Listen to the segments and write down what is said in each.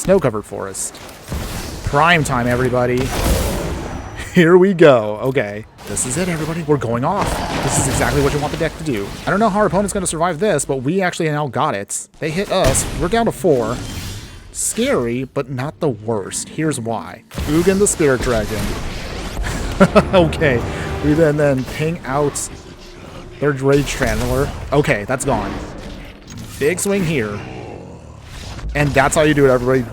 Snow-covered forest. Prime time, everybody. Here we go. Okay, this is it, everybody. We're going off. This is exactly what you want the deck to do. I don't know how our opponent's going to survive this, but we actually now got it. They hit us. We're down to 4. Scary, but not the worst. Here's why. Ugin the Spirit Dragon. Okay, we then ping out their Rage Trandler. Okay, that's gone. Big swing here. And that's how you do it, everybody.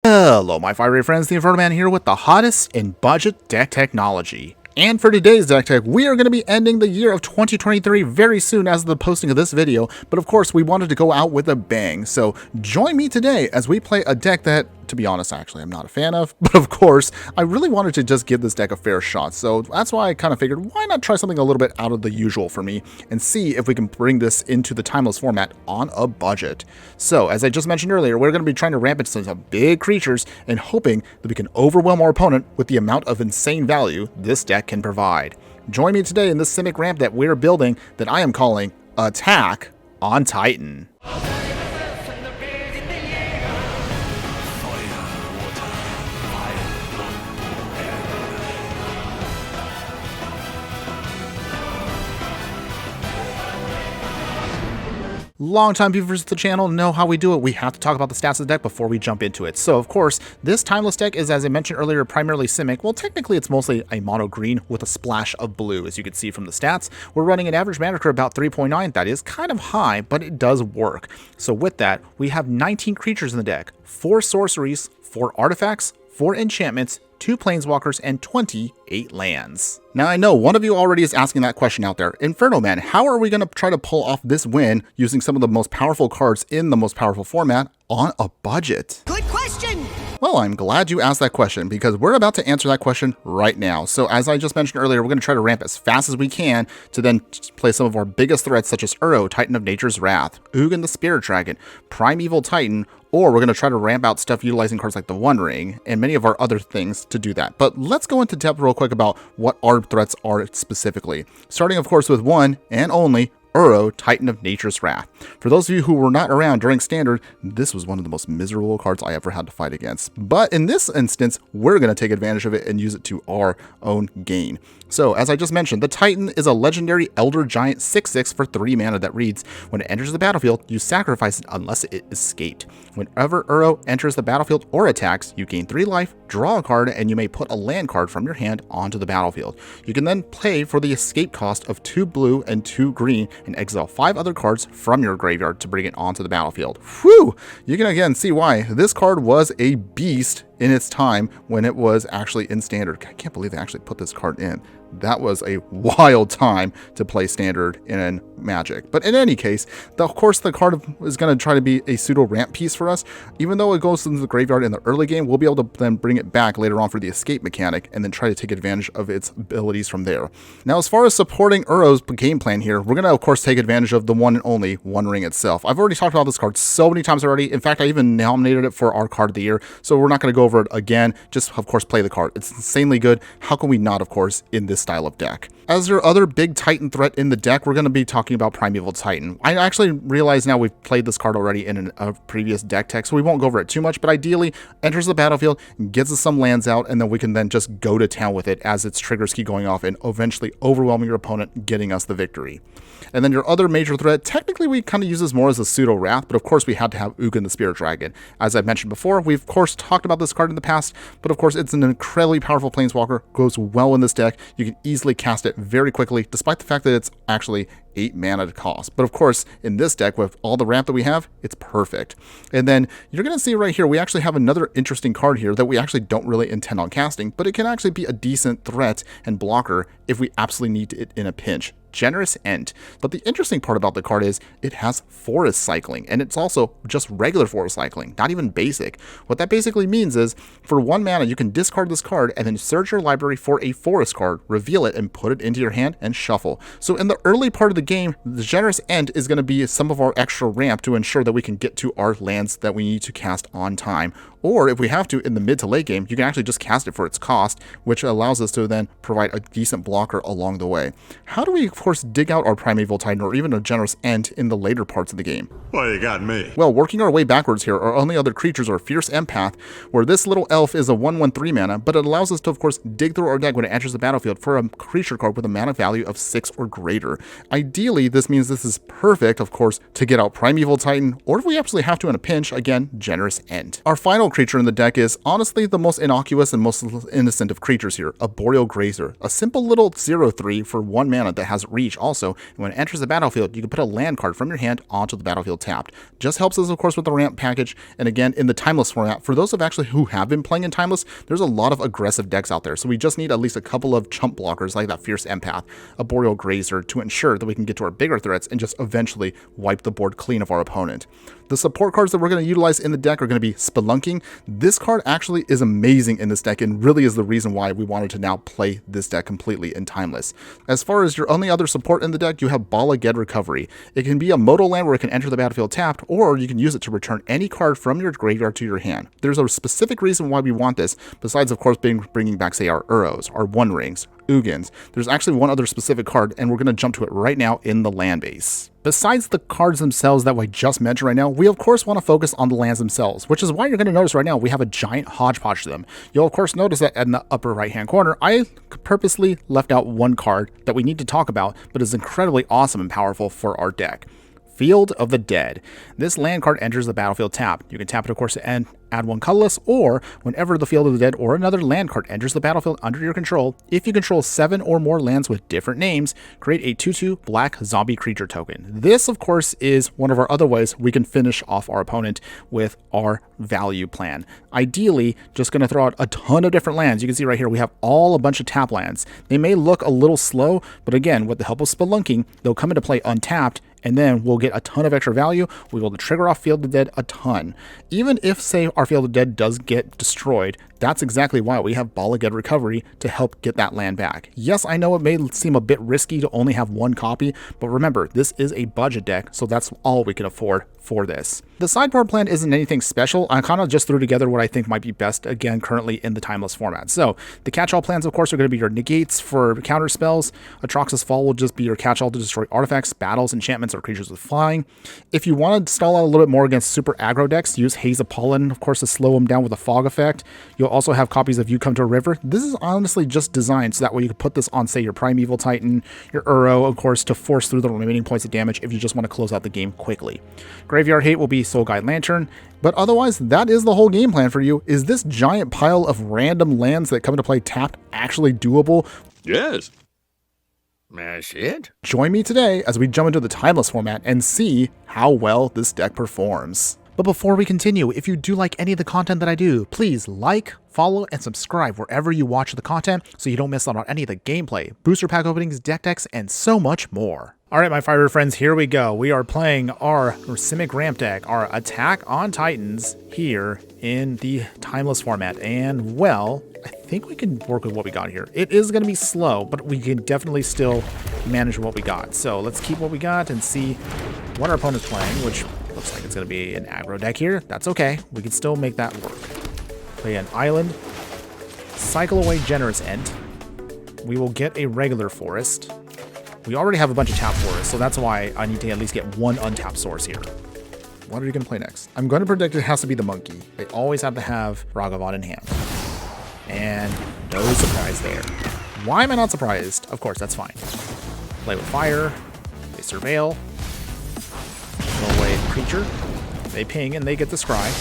Hello, my fiery friends, the Infernoman here with the hottest in budget deck technology. And for today's deck tech, we are going to be ending the year of 2023 very soon as of the posting of this video, but of course we wanted to go out with a bang. So join me today as we play a deck that, to be honest, actually I'm not a fan of, but of course I really wanted to just give this deck a fair shot. So that's why I kind of figured, why not try something a little bit out of the usual for me and see if we can bring this into the timeless format on a budget. So as I just mentioned earlier, we're going to be trying to ramp into some big creatures and hoping that we can overwhelm our opponent with the amount of insane value this deck can provide. Join me today in this Simic Ramp that we're building that I am calling Attack on Titan. Longtime viewers of the channel know how we do it. We have to talk about the stats of the deck before we jump into it. So, of course, this timeless deck is, as I mentioned earlier, primarily Simic. Well, technically, it's mostly a mono green with a splash of blue, as you can see from the stats. We're running an average mana curve about 3.9. That is kind of high, but it does work. So with that, we have 19 creatures in the deck, 4 sorceries, 4 artifacts, 4 enchantments, 2 planeswalkers, and 28 lands. Now I know one of you already is asking that question out there. Infernoman, how are we going to try to pull off this win using some of the most powerful cards in the most powerful format on a budget? Good question! Well, I'm glad you asked that question because we're about to answer that question right now. So as I just mentioned earlier, we're going to try to ramp as fast as we can to then play some of our biggest threats such as Uro, Titan of Nature's Wrath, Ugin the Spirit Dragon, Primeval Titan, or we're going to try to ramp out stuff utilizing cards like the One Ring and many of our other things to do that. But let's go into depth real quick about what our threats are specifically. Starting, of course, with one and only Uro, Titan of Nature's Wrath. For those of you who were not around during Standard, this was one of the most miserable cards I ever had to fight against. But in this instance, we're going to take advantage of it and use it to our own gain. So, as I just mentioned, the Titan is a legendary Elder Giant 6/6 for 3 mana that reads, when it enters the battlefield, you sacrifice it unless it escaped. Whenever Uro enters the battlefield or attacks, you gain 3 life, draw a card, and you may put a land card from your hand onto the battlefield. You can then play for the escape cost of 2 blue and 2 green and exile 5 other cards from your graveyard to bring it onto the battlefield. Whew! You can again see why this card was a beast in its time when it was actually in Standard. I can't believe they actually put this card in. That was a wild time to play Standard in Magic. But in any case, of course, the card is going to try to be a pseudo ramp piece for us. Even though it goes into the graveyard in the early game, we'll be able to then bring it back later on for the escape mechanic and then try to take advantage of its abilities from there. Now, as far as supporting Uro's game plan here, we're going to, of course, take advantage of the one and only One Ring itself. I've already talked about this card so many times already. In fact, I even nominated it for our card of the year, so we're not going to go over it again. Just, of course, play the card. It's insanely good. How can we not, of course, in this style of deck? As your other big Titan threat in the deck, we're going to be talking about Primeval Titan. I actually realize now we've played this card already in a previous deck tech, so we won't go over it too much, but ideally enters the battlefield, gets us some lands out, and then we can then just go to town with it as its triggers keep going off and eventually overwhelming your opponent, getting us the victory. And then your other major threat, technically we kind of use this more as a pseudo wrath, but of course we had to have Ugin the Spirit Dragon. As I've mentioned before, we've of course talked about this card in the past, but of course it's an incredibly powerful planeswalker, goes well in this deck. You can easily cast it very quickly, despite the fact that it's actually 8 mana to cost. But of course, in this deck, with all the ramp that we have, it's perfect. And then you're going to see right here, we actually have another interesting card here that we actually don't really intend on casting, but it can actually be a decent threat and blocker if we absolutely need it in a pinch. Generous End. But the interesting part about the card is it has forest cycling, and it's also just regular forest cycling, not even basic. What that basically means is for 1 mana, you can discard this card and then search your library for a forest card, reveal it, and put it into your hand and shuffle. So in the early part of the game, the Generous End is going to be some of our extra ramp to ensure that we can get to our lands that we need to cast on time. Or if we have to in the mid to late game, you can actually just cast it for its cost, which allows us to then provide a decent blocker along the way. How do we, of course, dig out our Primeval Titan or even a Generous End in the later parts of the game? Well, you got me. Well, working our way backwards here, our only other creatures are Fierce Empath, where this little elf is a 1/1/3 mana, but it allows us to, of course, dig through our deck when it enters the battlefield for a creature card with a mana value of 6 or greater. Ideally, this means this is perfect, of course, to get out Primeval Titan, or if we absolutely have to in a pinch, again, Generous End. Our final creature in the deck is honestly the most innocuous and most innocent of creatures here, a Boreal Grazer, a simple little 0/3 for 1 mana that has reach also, and when it enters the battlefield, you can put a land card from your hand onto the battlefield tapped. Just helps us, of course, with the ramp package, and again, in the Timeless format, for those of actually who have been playing in Timeless, there's a lot of aggressive decks out there, so we just need at least a couple of chump blockers like that Fierce Empath, a Boreal Grazer, to ensure that we can get to our bigger threats and just eventually wipe the board clean of our opponent. The support cards that we're going to utilize in the deck are going to be Spelunking. This card actually is amazing in this deck and really is the reason why we wanted to now play this deck completely in Timeless. As far as your only other support in the deck, you have Bala Ged Recovery. It can be a modal land where it can enter the battlefield tapped, or you can use it to return any card from your graveyard to your hand. There's a specific reason why we want this, besides of course bringing back, say, our Uros, our One Rings, Ugins. There's actually one other specific card, and we're going to jump to it right now in the land base. Besides the cards themselves that I just mentioned right now, we of course want to focus on the lands themselves, which is why you're going to notice right now we have a giant hodgepodge to them. You'll of course notice that in the upper right hand corner, I purposely left out one card that we need to talk about, but is incredibly awesome and powerful for our deck. Field of the Dead. This land card enters the battlefield tapped. You can tap it, of course, to add 1 colorless, or whenever the Field of the Dead or another land card enters the battlefield under your control, if you control 7 or more lands with different names, create a 2/2 black zombie creature token. This, of course, is one of our other ways we can finish off our opponent with our value plan. Ideally, just going to throw out a ton of different lands. You can see right here we have all a bunch of tap lands. They may look a little slow, but again, with the help of Spelunking, they'll come into play untapped, and then we'll get a ton of extra value. We'll be able to trigger off Field of the Dead a ton. Even if, say, our Field of the Dead does get destroyed, that's exactly why we have Bala Ged Recovery to help get that land back. Yes, I know it may seem a bit risky to only have 1 copy, but remember, this is a budget deck, so that's all we can afford for this. The sideboard plan isn't anything special. I kind of just threw together what I think might be best, again, currently in the Timeless format. So the catch-all plans, of course, are going to be your negates for counter spells. Atrax's Fall will just be your catch-all to destroy artifacts, battles, enchantments, or creatures with flying. If you want to stall out a little bit more against super aggro decks, use Haze of Pollen, of course, to slow them down with a fog effect. You'll also have copies of You Come to a River. This is honestly just designed so that way you can put this on, say, your Primeval Titan, your Uro, of course, to force through the remaining points of damage if you just want to close out the game quickly. Graveyard Hate will be Soul Guide Lantern, but otherwise, that is the whole game plan for you. Is this giant pile of random lands that come into play tapped actually doable? Yes. That's it. Join me today as we jump into the Timeless format and see how well this deck performs. But before we continue, if you do like any of the content that I do, please like, follow, and subscribe wherever you watch the content so you don't miss out on any of the gameplay, booster pack openings, deck decks, and so much more. Alright, my fighter friends, here we go. We are playing our Simic Ramp deck, our Attack on Titans here in the Timeless format. And, well, I think we can work with what we got here. It is going to be slow, but we can definitely still manage what we got. So let's keep what we got and see what our opponent's playing, which looks like it's going to be an aggro deck here. That's okay. We can still make that work. Play an island. Cycle away Generous End. We will get a regular forest. We already have a bunch of tap forests, so that's why I need to at least get 1 untapped source here. What are you going to play next? I'm going to predict it has to be the monkey. They always have to have Ragavan in hand. And no surprise there. Why am I not surprised? Of course, that's fine. Play with fire. They surveil. Go away creature. They ping and they get the scry.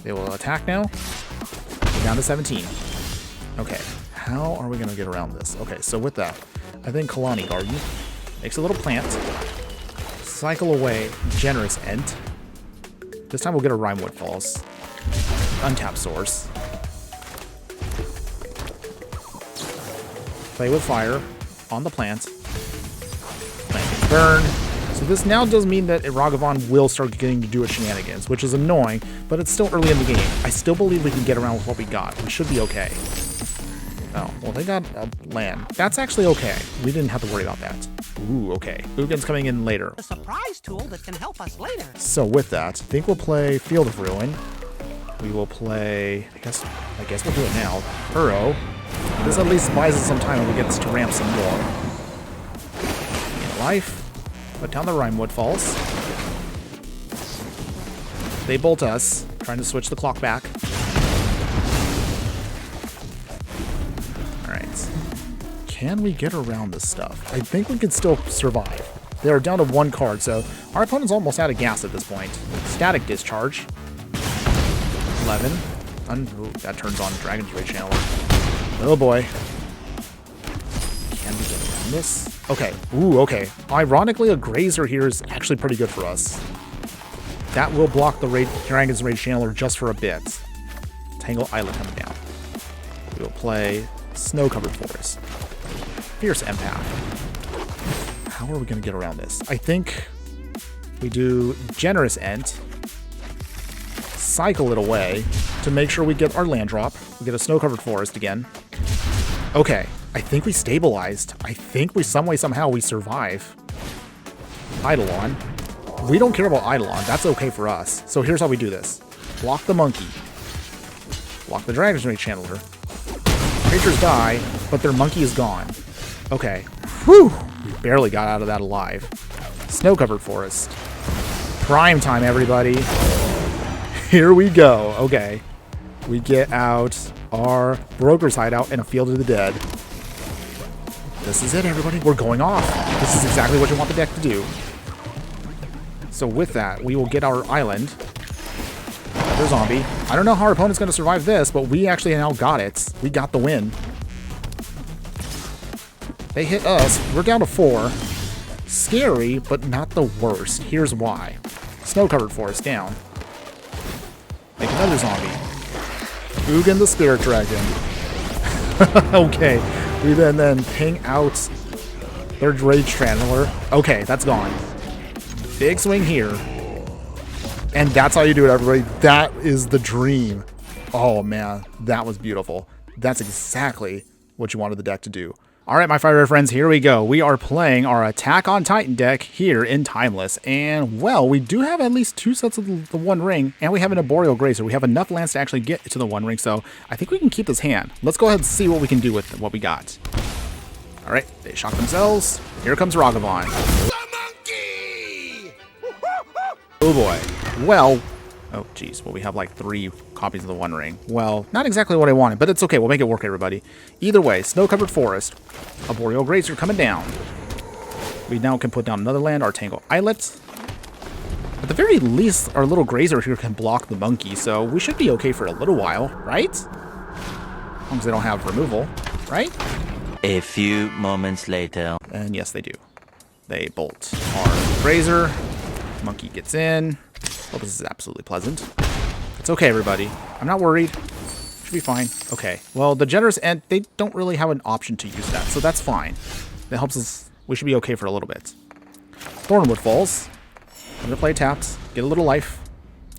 They will attack now. We're down to 17. Okay, how are we going to get around this? Okay, so with that, I think Kalani Garden makes a little plant. Cycle away Generous End. This time we'll get a Rimewood Falls. Untap source. Play with fire. on the plant. Plant gets burned. So this now does mean that Ragavan will start getting to do its shenanigans, which is annoying, but it's still early in the game. I still believe we can get around with what we got. We should be okay. Oh, well, they got a land. That's actually okay. We didn't have to worry about that. Ooh, okay. Ugin's coming in later. A surprise tool that can help us later. So with that, I think we'll play Field of Ruin. We will play, I guess we'll do it now. Uro. This at least buys us some time when we get to ramp some more. Gain life. Put down the Rimewood Falls. They bolt us, trying to switch the clock back. Alright. Can we get around this stuff? I think we can still survive. They are down to 1 card, so our opponent's almost out of gas at this point. Static Discharge. 11. Ooh, that turns on Dragon's Rage Channeler. Oh boy. Can we get around this? Okay. Ooh, okay. Ironically, a Grazer here is actually pretty good for us. That will block the Dragon's Rage Channeler just for a bit. Tangle Island coming down. We will play Snow-Covered Forest. Fierce Empath. How are we going to get around this? I think we do Generous Ent. Cycle it away to make sure we get our land drop. We get a Snow-Covered Forest again. Okay, I think we stabilized. I think we somehow we survive. Eidolon. We don't care about Eidolon. That's okay for us. So here's how we do this. Block the monkey. Block the Dragon's Rage Channeler. Creatures die, but their monkey is gone. Okay. Whew! We barely got out of that alive. Snow-Covered Forest. Prime time, everybody. Here we go. Okay. We get out our Broker's Hideout and a Field of the Dead. This is it, everybody. We're going off. This is exactly what you want the deck to do. So with that, we will get our island. Another zombie. I don't know how our opponent's going to survive this, but we actually now got it. We got the win. They hit us. We're down to 4. Scary, but not the worst. Here's why. Snow-Covered Forest down. Make another zombie. Ugin the Spirit Dragon. Okay. We then ping out their Rage Channeler. Okay, that's gone. Big swing here. And that's how you do it, everybody. That is the dream. Oh, man. That was beautiful. That's exactly what you wanted the deck to do. All right, my fire friends, here we go. We are playing our Attack on Titan deck here in Timeless. And, well, we do have at least 2 sets of the One Ring, and we have an Arboreal Grazer. We have enough lands to actually get to the One Ring, so I think we can keep this hand. Let's go ahead and see what we can do with what we got. All right, they shock themselves. Here comes Ragavan. The monkey! Oh, boy. Well... Oh, geez. Well, we have like 3 copies of the One Ring. Well, not exactly what I wanted, but it's okay. We'll make it work, everybody. Either way, Snow-Covered Forest, Arboreal Grazer coming down. We now can put down another land, our Tangle Islet. At the very least, our little Grazer here can block the monkey, so we should be okay for a little while, right? As long as they don't have removal, right? A few moments later. And yes, they do. They bolt our Grazer. Monkey gets in. Well, this is absolutely pleasant. It's okay, everybody. I'm not worried. Should be fine. Okay. Well, the Generous Ent, they don't really have an option to use that, so that's fine. That helps us. We should be okay for a little bit. Thornwood Falls. I'm going to play tapped. Get a little life.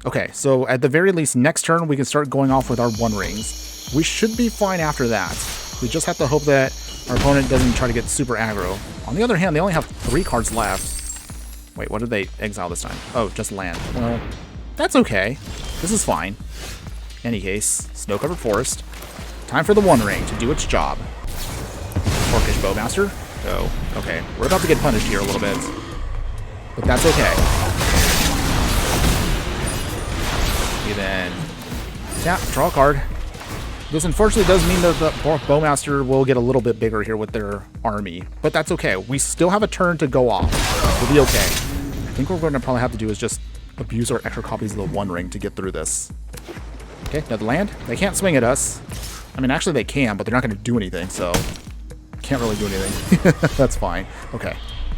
Okay, so at the very least, next turn, we can start going off with our One Rings. We should be fine after that. We just have to hope that our opponent doesn't try to get super aggro. On the other hand, they only have 3 cards left. Wait, what did they exile this time? Oh, just land. Well, that's okay. This is fine. Any case, Snow-Covered Forest. Time for the One Ring to do its job. Orcish Bowmaster. Oh, okay. We're about to get punished here a little bit. But that's okay. We then tap, draw a card. This unfortunately does mean that the Bowmaster will get a little bit bigger here with their army. But that's okay. We still have a turn to go off. We'll be okay. I think what we're going to probably have to do is just abuse our extra copies of the One Ring to get through this. Okay, another land. They can't swing at us. I mean, actually they can, but they're not going to do anything, so... Can't really do anything. That's fine. Okay.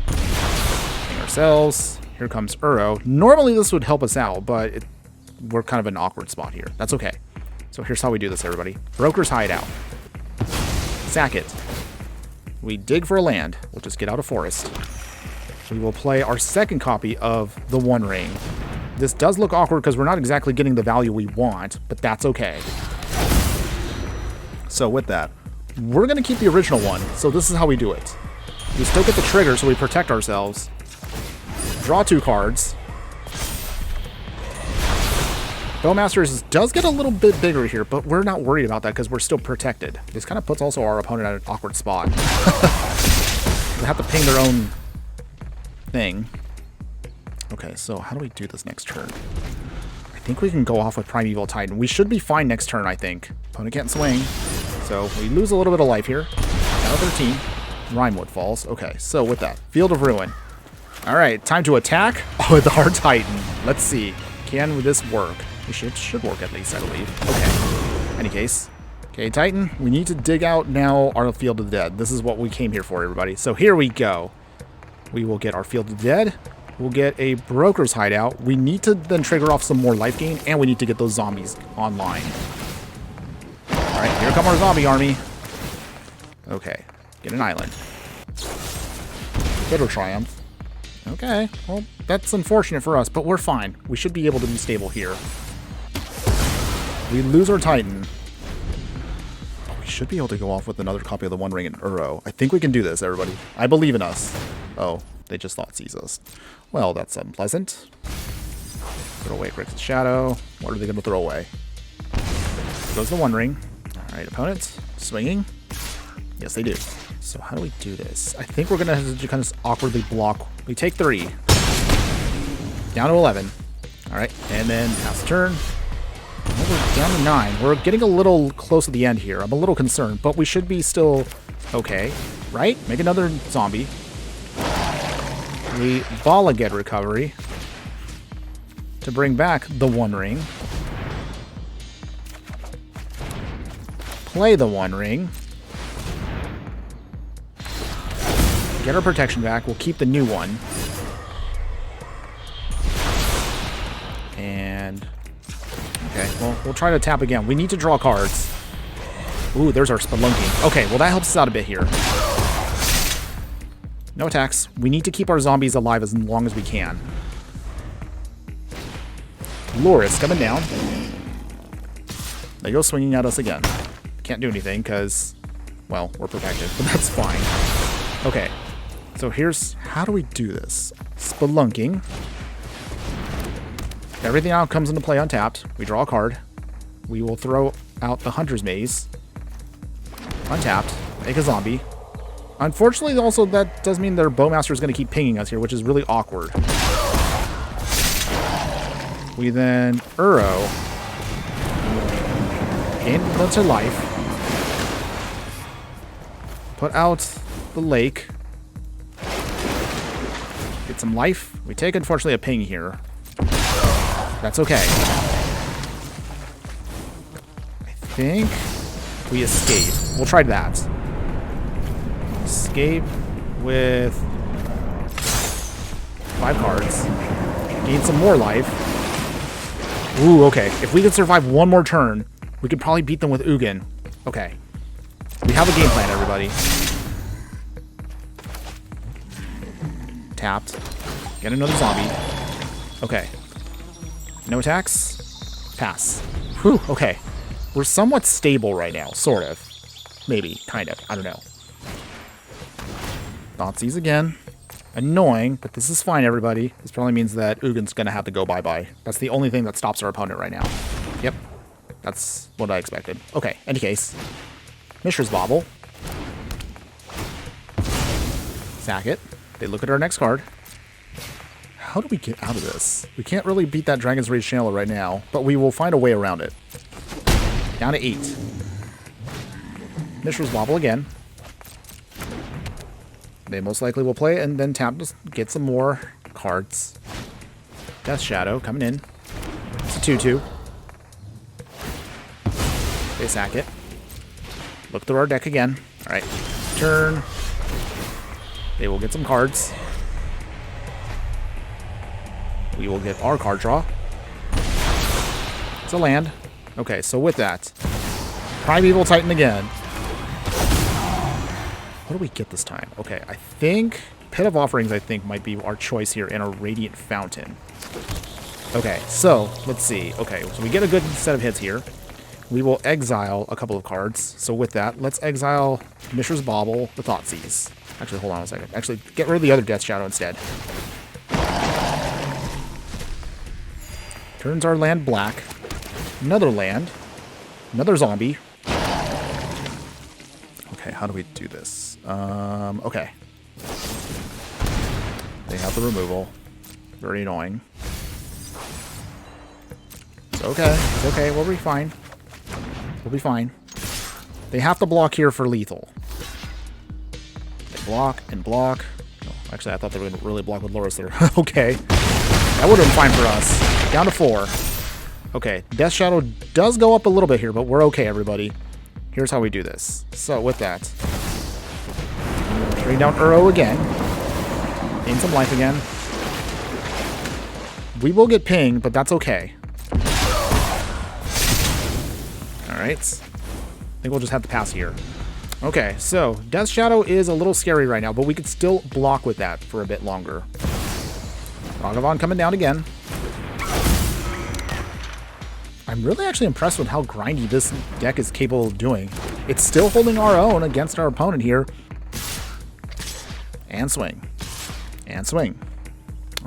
Hang ourselves. Here comes Uro. Normally this would help us out, but we're kind of in an awkward spot here. That's okay. So here's how we do this, everybody. Broker's Hideout. Sack it. We dig for a land. We'll just get out of forest. We will play our second copy of the One Ring. This does look awkward because we're not exactly getting the value we want, but that's okay. So with that, we're going to keep the original one. So this is how we do it. We still get the trigger, so we protect ourselves. Draw 2 cards. Bowmasters does get a little bit bigger here, but we're not worried about that because we're still protected. This kind of puts also our opponent at an awkward spot. They have to ping their own thing. Okay, so how do we do this next turn? I think we can go off with Primeval Titan. We should be fine next turn, I think. Opponent can't swing. So we lose a little bit of life here. Down to 13. Rimewood falls. Okay, so with that, Field of Ruin. All right, time to attack with our Titan. Let's see. Can this work? It should work at least, I believe. Okay. Any case. Okay, Titan, we need to dig out now our Field of the Dead. This is what we came here for, everybody. So here we go. We will get our Field of the Dead. We'll get a Broker's Hideout. We need to then trigger off some more life gain, and we need to get those zombies online. All right, here come our zombie army. Okay, get an island. Bitter Triumph. Okay, well, that's unfortunate for us, but we're fine. We should be able to be stable here. We lose our Titan. We should be able to go off with another copy of the One Ring and Uro. I think we can do this, everybody. I believe in us. Oh, they just thought sees us. Well, that's unpleasant. Throw away Grixis Shadow. What are they going to throw away? Goes the One Ring. All right, opponent. Swinging. Yes, they do. So how do we do this? I think we're going to have to kind of awkwardly block. We take 3. Down to 11. All right, and then pass the turn. Well, we're down to 9. We're getting a little close to the end here. I'm a little concerned, but we should be still okay, right? Make another zombie. We Bala get recovery to bring back the One Ring. Play the One Ring. Get our protection back. We'll keep the new one. And okay, well, we'll try to tap again. We need to draw cards. Ooh, there's our Spelunking. Okay, well, that helps us out a bit here. No attacks. We need to keep our zombies alive as long as we can. Loris coming down. They go swinging at us again. Can't do anything because, well, we're protected, but that's fine. Okay, so here's how do we do this? Spelunking. Everything now comes into play untapped. We draw a card. We will throw out the Hunter's Maze. Untapped. Make a zombie. Unfortunately, also, that does mean their Bowmaster is going to keep pinging us here, which is really awkward. We then Uro. Gain a bunch of life. Put out the lake. Get some life. We take, unfortunately, a ping here. That's okay. I think we escape. We'll try that. Escape with 5 cards. Gain some more life. Ooh, okay. If we could survive one more turn, we could probably beat them with Ugin. Okay. We have a game plan, everybody. Tapped. Get another zombie. Okay. No attacks. Pass. Whew, okay. We're somewhat stable right now, sort of. Maybe, kind of. I don't know. Thoughtseize again. Annoying, but this is fine, everybody. This probably means that Ugin's going to have to go bye-bye. That's the only thing that stops our opponent right now. Yep. That's what I expected. Okay, any case. Mishra's Bauble. Sack it. They look at our next card. How do we get out of this? We can't really beat that Dragon's Rage Channeler right now, but we will find a way around it. Down to 8. Mishra's Bauble again. They most likely will play and then tap to get some more cards. Death Shadow coming in. It's a 2/2. They sack it. Look through our deck again. Alright. Turn. They will get some cards. We will get our card draw. It's a land. Okay, so with that, Primeval Titan again. What do we get this time? Okay, I think Pit of Offerings, I think, might be our choice here, and a Radiant Fountain. Okay, so let's see. Okay, so we get a good set of hits here. We will exile a couple of cards. So with that, let's exile Mishra's Bauble, the Thoughtseize. Actually, hold on a second. Actually, get rid of the other Death Shadow instead. Turns our land black. Another land. Another zombie. Okay, how do we do this? Okay. They have the removal. Very annoying. It's okay. It's okay. We'll be fine. We'll be fine. They have to block here for lethal. They block and block. Oh, actually, I thought they would really block with Loris there. Okay. That would have been fine for us. Down to 4. Okay. Death Shadow does go up a little bit here, but we're okay, everybody. Here's how we do this. So, with that. Bring down Uro again. Gain some life again. We will get pinged, but that's okay. Alright. I think we'll just have to pass here. Okay, so Death Shadow is a little scary right now, but we could still block with that for a bit longer. Ragavan coming down again. I'm really actually impressed with how grindy this deck is capable of doing. It's still holding our own against our opponent here. And swing. And swing.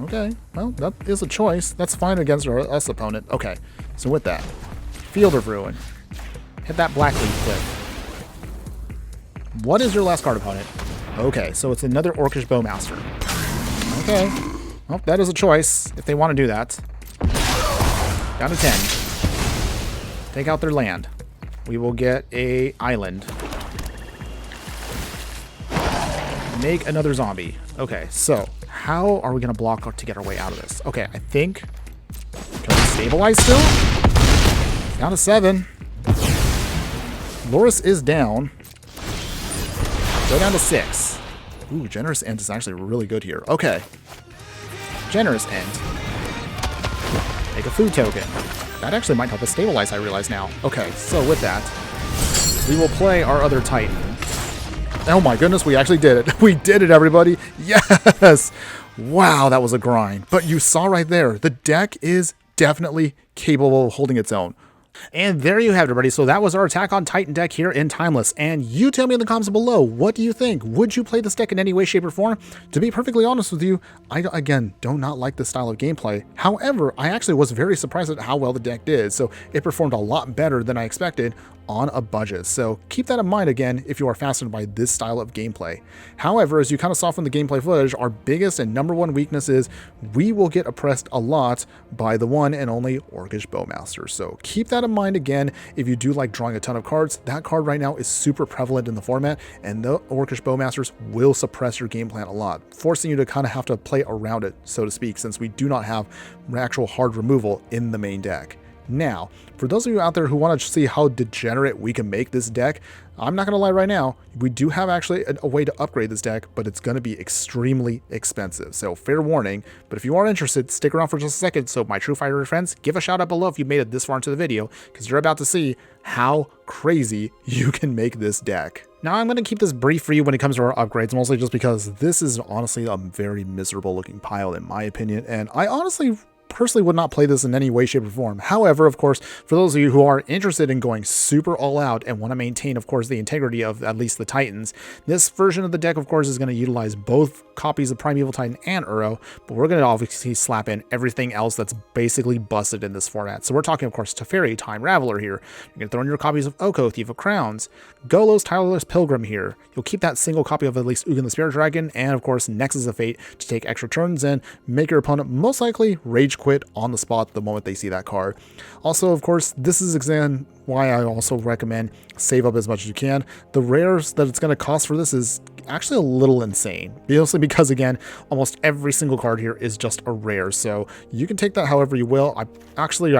Okay, well, that is a choice. That's fine against us opponent. Okay, so with that, Field of Ruin. Hit that Black Leaf cliff. What is your last card, opponent? Okay, so it's another Orcish Bowmaster. Okay, well, that is a choice if they want to do that. Down to 10. Take out their land. We will get a island. Make another zombie. Okay, so how are we going to block to get our way out of this? Okay, I think... Can we stabilize still? Down to 7. Loris is down. Go down to 6. Ooh, Generous End is actually really good here. Okay. Generous End. Make a food token. That actually might help us stabilize, I realize now. Okay, so with that, we will play our other Titan. Oh my goodness, we actually did it. We did it, everybody. Yes! Wow, that was a grind. But you saw right there, the deck is definitely capable of holding its own. And there you have it, everybody. So that was our Attack on Titan deck here in Timeless. And you tell me in the comments below, what do you think? Would you play this deck in any way, shape, or form? To be perfectly honest with you, I, again, do not like this style of gameplay. However, I actually was very surprised at how well the deck did. So it performed a lot better than I expected on a budget. So keep that in mind again if you are fascinated by this style of gameplay. However, as you kind of saw from the gameplay footage, our biggest and #1 weakness is we will get oppressed a lot by the one and only Orcish Bowmaster. So keep that in mind again if you do like drawing a ton of cards. That card right now is super prevalent in the format, and the Orcish Bowmasters will suppress your game plan a lot, forcing you to kind of have to play around it, so to speak, since we do not have actual hard removal in the main deck. Now, for those of you out there who want to see how degenerate we can make this deck, I'm not going to lie right now, we do have actually a way to upgrade this deck, but it's going to be extremely expensive. So fair warning, but if you are interested, stick around for just a second. So my true fighter friends, give a shout out below if you made it this far into the video, because you're about to see how crazy you can make this deck. Now, I'm going to keep this brief for you when it comes to our upgrades, mostly just because this is honestly a very miserable looking pile in my opinion, and I honestly personally would not play this in any way, shape, or form. However, of course, for those of you who are interested in going super all out and want to maintain, of course, the integrity of at least the Titans, this version of the deck, of course, is going to utilize both copies of Primeval Titan and Uro, but we're going to obviously slap in everything else that's basically busted in this format. So we're talking, of course, Teferi, Time Raveler here. You're going to throw in your copies of Oko, Thief of Crowns, Golos, Tireless Pilgrim here. You'll keep that single copy of at least Ugin the Spirit Dragon, and of course, Nexus of Fate to take extra turns and make your opponent most likely rage quit on the spot the moment they see that card. Also, of course, this is again why I also recommend save up as much as you can. The rares that it's going to cost for this is actually a little insane. Mostly because, again, almost every single card here is just a rare, so you can take that however you will. I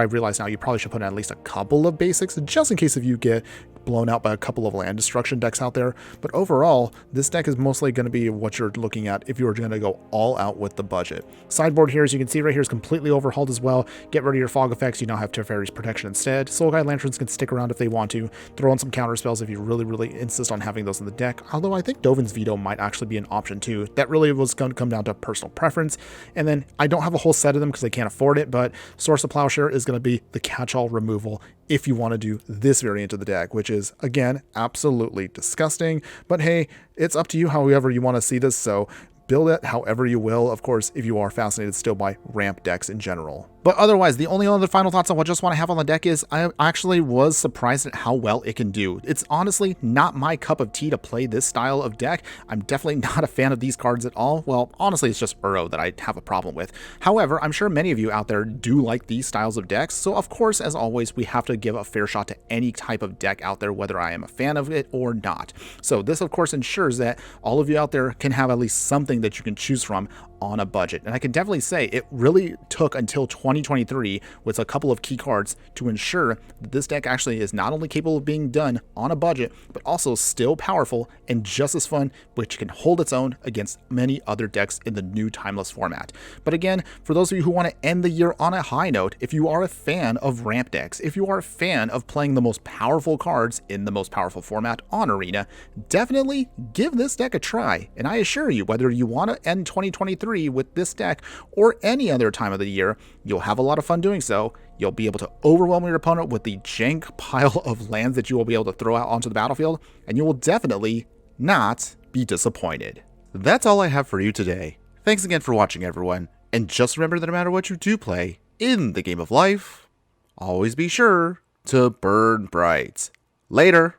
realize now you probably should put in at least a couple of basics, just in case if you get blown out by a couple of land destruction decks out there. But overall, this deck is mostly going to be what you're looking at if you were going to go all out with the budget. Sideboard here, as you can see right here, is completely overhauled as well. Get rid of your fog effects. You now have Teferi's protection instead. Soul Guide Lanterns can stick around if they want to. Throw in some counter spells if you really insist on having those in the deck. Although I think Dovin's Veto might actually be an option too. That really was going to come down to personal preference. And then I don't have a whole set of them because I can't afford it, but Source of Plowshare is going to be the catch-all removal if you want to do this variant of the deck, which is, again, absolutely disgusting. But hey, it's up to you however you want to see this, so build it however you will, of course, if you are fascinated still by ramp decks in general. But otherwise, the only other final thoughts I just want to have on the deck is I actually was surprised at how well it can do. It's honestly not my cup of tea to play this style of deck. I'm definitely not a fan of these cards at all. Well, honestly, it's just Uro that I have a problem with. However, I'm sure many of you out there do like these styles of decks. So of course, as always, we have to give a fair shot to any type of deck out there, whether I am a fan of it or not. So this, of course, ensures that all of you out there can have at least something that you can choose from on a budget. And I can definitely say it really took until 2023 with a couple of key cards to ensure that this deck actually is not only capable of being done on a budget, but also still powerful and just as fun, which can hold its own against many other decks in the new Timeless format. But again, for those of you who want to end the year on a high note, if you are a fan of ramp decks, if you are a fan of playing the most powerful cards in the most powerful format on Arena, definitely give this deck a try. And I assure you, whether you want to end 2023 with this deck or any other time of the year, you'll have a lot of fun doing so. You'll be able to overwhelm your opponent with the jank pile of lands that you will be able to throw out onto the battlefield, and you will definitely not be disappointed. That's all I have for you today. Thanks again for watching, everyone, and just remember that no matter what you do play in the game of life, always be sure to burn bright. Later!